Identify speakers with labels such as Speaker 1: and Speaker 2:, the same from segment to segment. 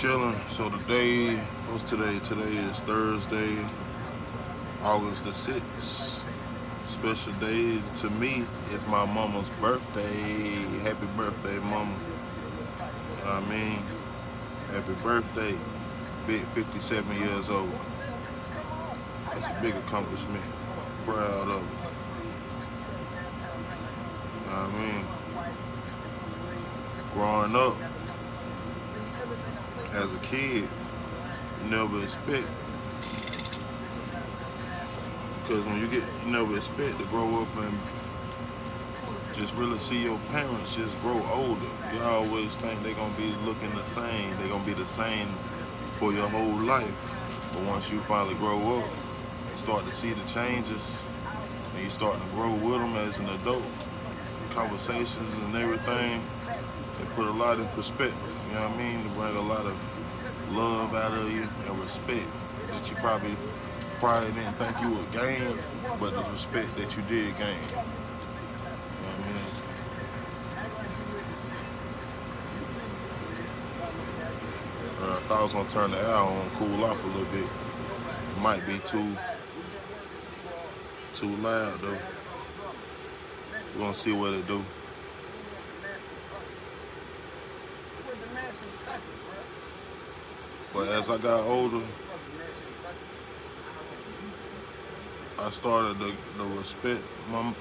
Speaker 1: chilling. So today, what's today? Today is Thursday, August the 6th. Special day to me is my mama's birthday. Happy birthday, mama. You know what I mean? Happy birthday. Big 57 years old. That's a big accomplishment. Proud of it. You know what I mean? Growing up as a kid, you never expect. Because you never expect to grow up and just really see your parents just grow older. You always think they're gonna be looking the same. They're gonna be the same for your whole life. But once you finally grow up, you start to see the changes, and you start to grow with them as an adult. Conversations and everything, they put a lot in perspective. You know what I mean? They bring a lot of love out of you and respect that you probably didn't think you would gain, but the respect that you did gain. You know what I mean? I thought I was gonna turn the air on, cool off a little bit. It might be too loud though. We're gonna see what it do. But as I got older, I started to respect my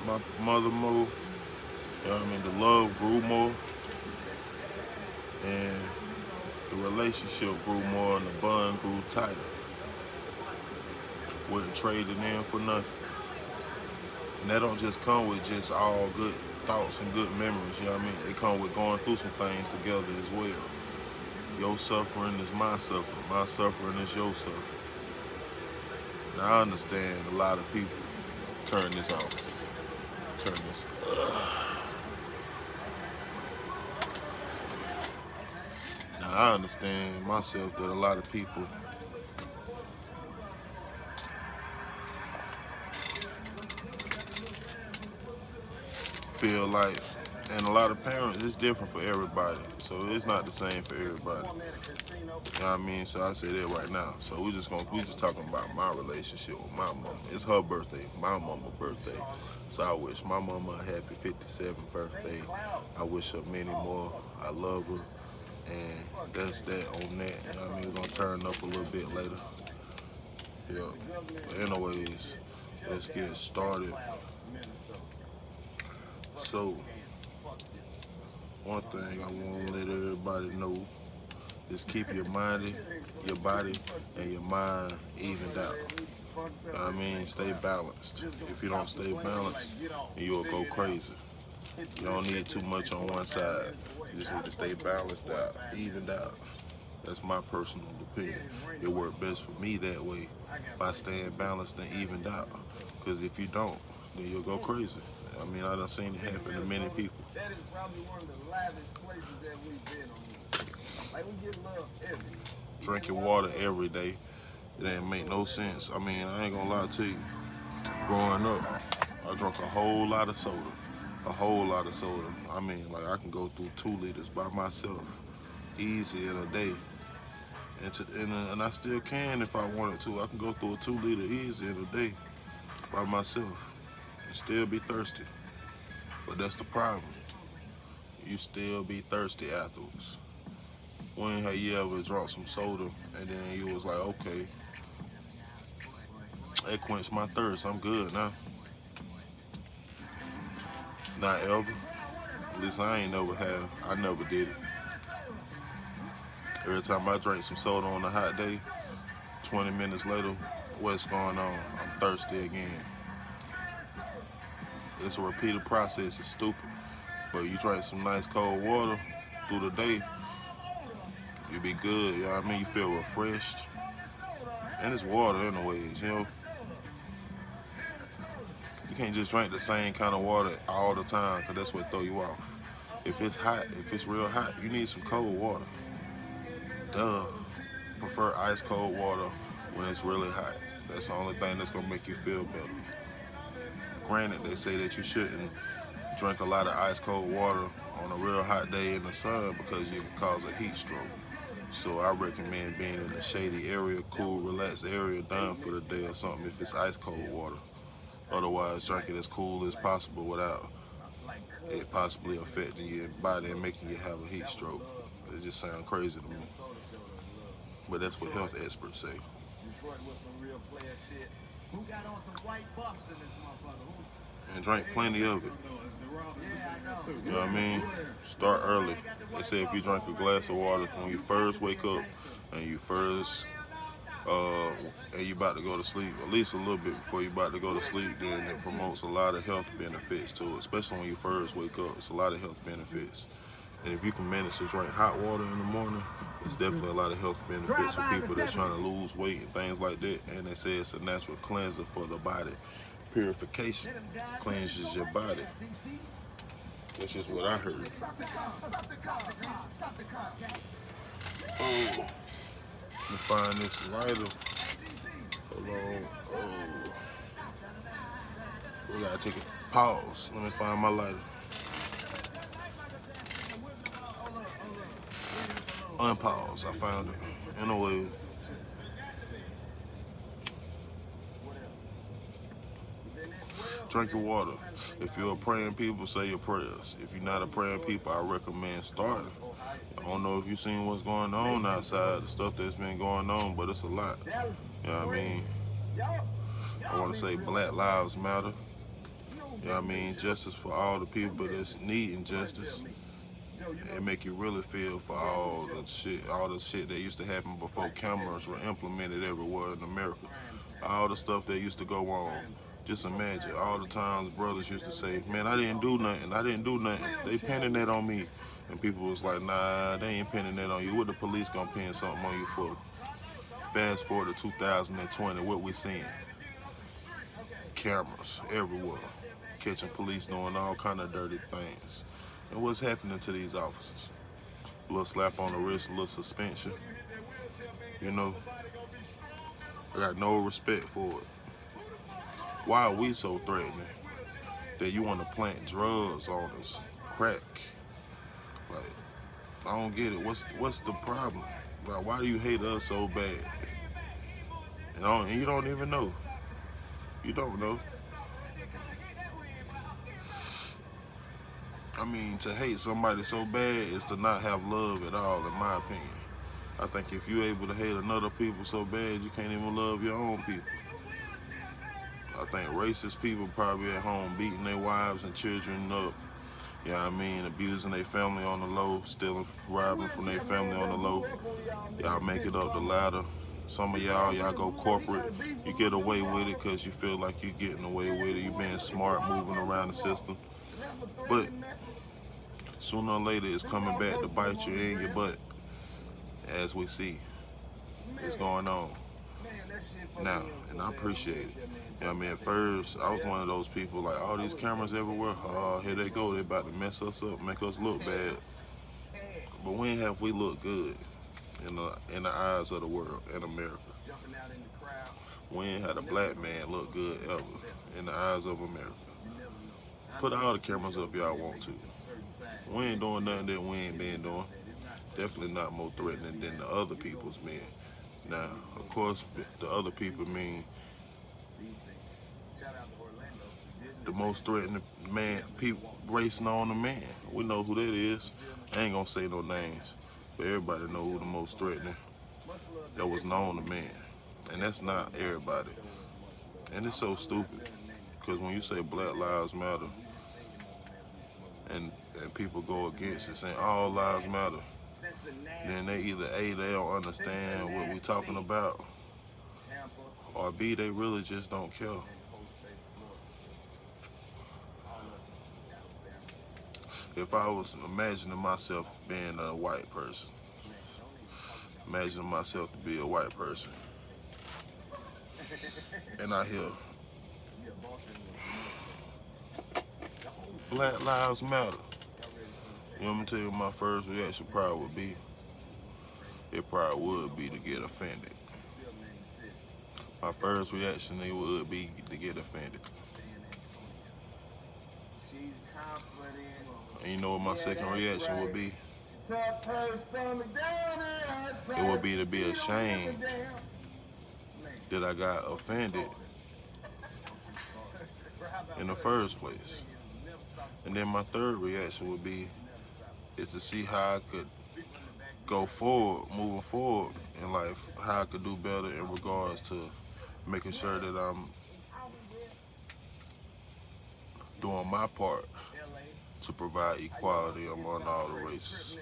Speaker 1: mother more. You know what I mean? The love grew more, and the relationship grew more, and the bond grew tighter. Wasn't traded in for nothing. And that don't just come with just all good thoughts and good memories. You know what I mean? It come with going through some things together as well. Your suffering is my suffering. My suffering is your suffering. Now I understand a lot of people turn this off. Turn this. Now I understand myself that a lot of people feel like, and a lot of parents, it's different for everybody. So it's not the same for everybody. You know what I mean? So I say that right now. So we just talking about my relationship with my mama. It's her birthday, my mama's birthday. So I wish my mama a happy 57th birthday. I wish her many more. I love her. And that's that on that. You know what I mean? We're gonna turn up a little bit later. Yeah. But anyways, let's get started. So one thing I want to let everybody know is keep your body, and your mind evened out. You know what I mean? Stay balanced. If you don't stay balanced, you'll go crazy. You don't need too much on one side. You just need to stay balanced out, evened out. That's my personal opinion. It worked best for me that way, by staying balanced and evened out. Because if you don't, then you'll go crazy. I mean, I done seen it happen to many people. That is probably one of the livest places that we've been on. Like, we get love every day. Drinking water every day, it ain't make no sense. I mean, I ain't gonna lie to you. Growing up, I drank a whole lot of soda. A whole lot of soda. I mean, like, I can go through 2 liters by myself, easy in a day. And I still can if I wanted to. I can go through a 2 liter easy in a day by myself and still be thirsty. But that's the problem. You still be thirsty afterwards. When have you ever drunk some soda and then you was like, okay, that quenched my thirst, I'm good now? Not ever. At least I never did it. Every time I drank some soda on a hot day, 20 minutes later, what's going on? I'm thirsty again. It's a repeated process, it's stupid. But you drink some nice cold water through the day, you be good, you know what I mean? You feel refreshed. And it's water anyways, you know? You can't just drink the same kind of water all the time, because that's what throw you off. If it's hot, if it's real hot, you need some cold water. Duh. Prefer ice cold water when it's really hot. That's the only thing that's gonna make you feel better. Granted, they say that you shouldn't drink a lot of ice cold water on a real hot day in the sun because you can cause a heat stroke. So I recommend being in a shady area, cool, relaxed area, down for the day or something if it's ice cold water. Otherwise, drink it as cool as possible without it possibly affecting your body and making you have a heat stroke. It just sounds crazy to me. But that's what health experts say. And drink plenty of it. You know what I mean? Start early. They say if you drink a glass of water when you first wake up and you about to go to sleep, at least a little bit before you about to go to sleep, then it promotes a lot of health benefits to it, especially when you first wake up. It's a lot of health benefits. And if you can manage to drink hot water in the morning, it's definitely a lot of health benefits for people that's trying to lose weight and things like that. And they say it's a natural cleanser for the body. Purification cleanses your body. That's just what I heard. Oh, let me find this lighter. Hold on. Oh, we gotta take a pause. Let me find my lighter. Unpause. I found it. Anyway. Drink your water. If you're a praying people, say your prayers. If you're not a praying people, I recommend starting. I don't know if you've seen what's going on outside, the stuff that's been going on, but it's a lot. You know what I mean? I want to say Black Lives Matter. You know what I mean? Justice for all the people that's needing justice. It make you really feel for all the shit that used to happen before cameras were implemented everywhere in America. All the stuff that used to go on. Just imagine all the times brothers used to say, man, I didn't do nothing. I didn't do nothing. They pinning that on me. And people was like, nah, they ain't pinning that on you. What the police gonna pin something on you for? Fast forward to 2020, what we seeing? Cameras everywhere. Catching police doing all kind of dirty things. And what's happening to these officers? A little slap on the wrist, a little suspension. You know, I got no respect for it. Why are we so threatening that you want to plant drugs on us, crack? Like, I don't get it. What's the problem? Like, why do you hate us so bad? And you don't even know. You don't know. I mean, to hate somebody so bad is to not have love at all, in my opinion. I think if you're able to hate another people so bad, you can't even love your own people. I think racist people probably at home beating their wives and children up. You know what I mean? Abusing their family on the low, stealing, robbing from their family on the low. Y'all make it up the ladder. Some of y'all go corporate. You get away with it because you feel like you're getting away with it. You're being smart, moving around the system. But sooner or later, it's coming back to bite you in your butt, as we see. It's going on now, and I appreciate it. You know what I mean? At first, I was one of those people like, all these cameras everywhere, here they go, they about to mess us up, make us look bad. But when have we looked good in the eyes of the world, in America? When had a black man look good ever in the eyes of America? Put all the cameras up y'all want to. We ain't doing nothing that we ain't been doing. Definitely not more threatening than the other people's men. Now, of course, the other people mean the most threatening man, people racing on a man. We know who that is. I ain't gonna say no names, but everybody know who the most threatening that was known to man. And that's not everybody. And it's so stupid, because when you say Black Lives Matter, and people go against it, saying all lives matter, then they either A, they don't understand what we talking about, or B, they really just don't care. If I was imagining myself being a white person, imagining myself to be a white person, and I hear Black Lives Matter, you know what I'm gonna tell you, my first reaction probably would be, it probably would be to get offended. My first reaction would be to get offended. And you know what my second reaction would be? it would be to be ashamed that I got offended in the first place. And then my third reaction would be is to see how I could go forward, moving forward in life, how I could do better in regards to making sure that I'm doing my part to provide equality among all the races.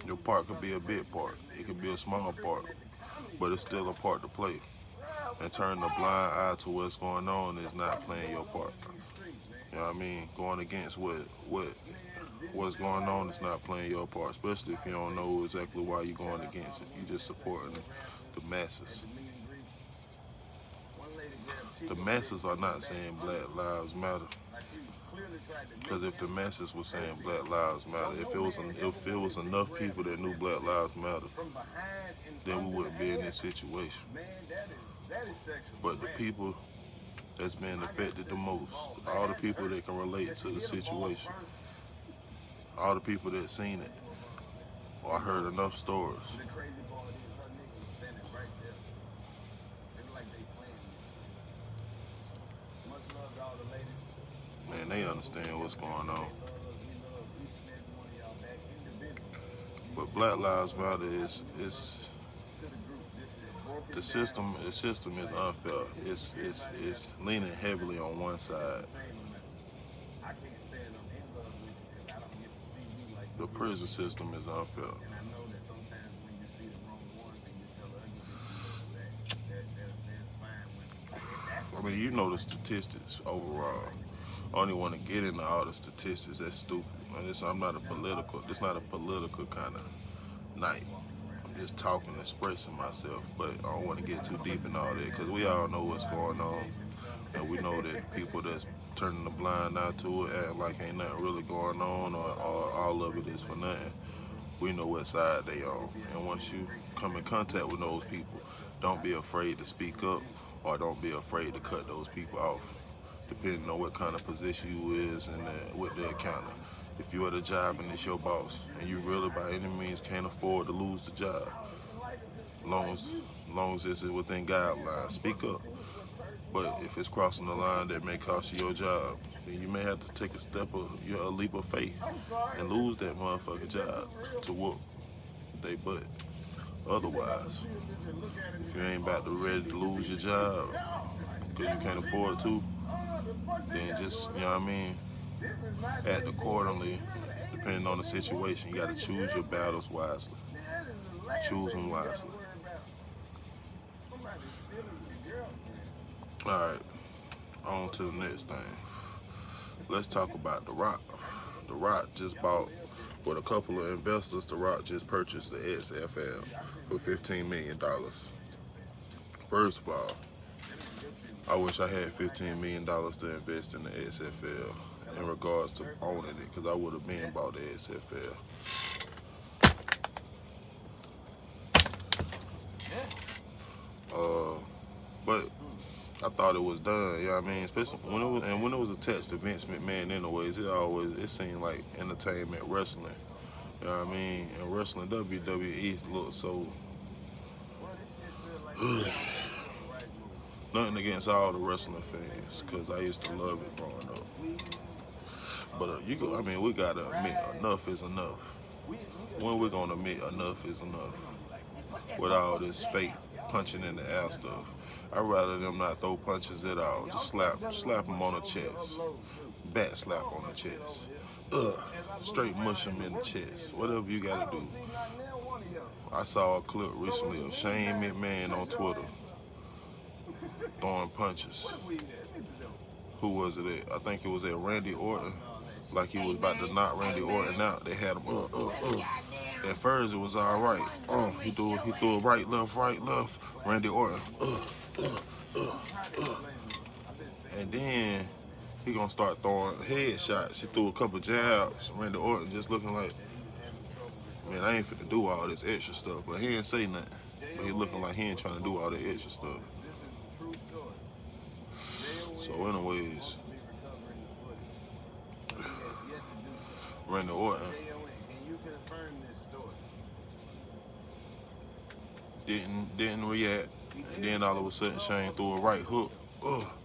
Speaker 1: Your part could be a big part, it could be a small part, but it's still a part to play. And turning a blind eye to what's going on is not playing your part. You know what I mean? Going against what's going on is not playing your part, especially if you don't know exactly why you're going against it. You're just supporting the masses. The masses are not saying Black Lives Matter. Because if the masses were saying Black Lives Matter, if it was enough people that knew Black Lives Matter, then we wouldn't be in this situation. But the people that's being affected the most, all the people that can relate to the situation, all the people that seen it or heard enough stories, man, they understand what's going on. But Black Lives Matter is the system is unfair. It's leaning heavily on one side. The prison system is unfair. I mean, you know the statistics overall. I don't even want to get into all the statistics. That's stupid. I'm not a political. It's not a political kind of night. I'm just talking, expressing myself. But I don't want to get too deep in all that because we all know what's going on, and we know that people that's turning the blind eye to it, acting like ain't nothing really going on, or all of it is for nothing. We know what side they on, and once you come in contact with those people, don't be afraid to speak up, or don't be afraid to cut those people off, depending on what kind of position you is and with their counter. If you're at a job and it's your boss, and you really by any means can't afford to lose the job, long as it's within guidelines, speak up. But if it's crossing the line that may cost you your job, then you may have to take a leap of faith and lose that motherfucking job to whoop they butt. Otherwise, if you ain't about to ready to lose your job because you can't afford to, then just, you know what I mean, act accordingly depending on the situation. You got to choose your battles wisely. Choose them wisely. Alright, on to the next thing. Let's talk about The Rock. The Rock just bought, with a couple of investors, The Rock just purchased the XFL for $15 million. First of all, I wish I had $15 million to invest in the XFL in regards to owning it, because I would have been bought the XFL. But I thought it was done, you know what I mean? Especially when it was attached to Vince McMahon anyways, it seemed like entertainment wrestling. You know what I mean? And wrestling WWE looks so nothing against all the wrestling fans, because I used to love it growing up. But we gotta admit, enough is enough. When we gonna admit enough is enough? With all this fake punching in the air stuff. I'd rather them not throw punches at all. Just slap them on the chest. Back slap on the chest. Straight mush them in the chest. Whatever you gotta do. I saw a clip recently of Shane McMahon on Twitter throwing punches. Who was it at? I think it was at Randy Orton. Like he was about to knock Randy Orton out. They had him At first it was all right. He threw a right, left. Randy Orton. And then he gonna start throwing headshots. He threw a couple jabs. Randy Orton just looking like, man, I ain't finna do all this extra stuff. But he ain't say nothing. But he looking like he ain't trying to do all that extra stuff. So anyways, Randy Orton didn't react, and then all of a sudden Shane threw a right hook. Ugh.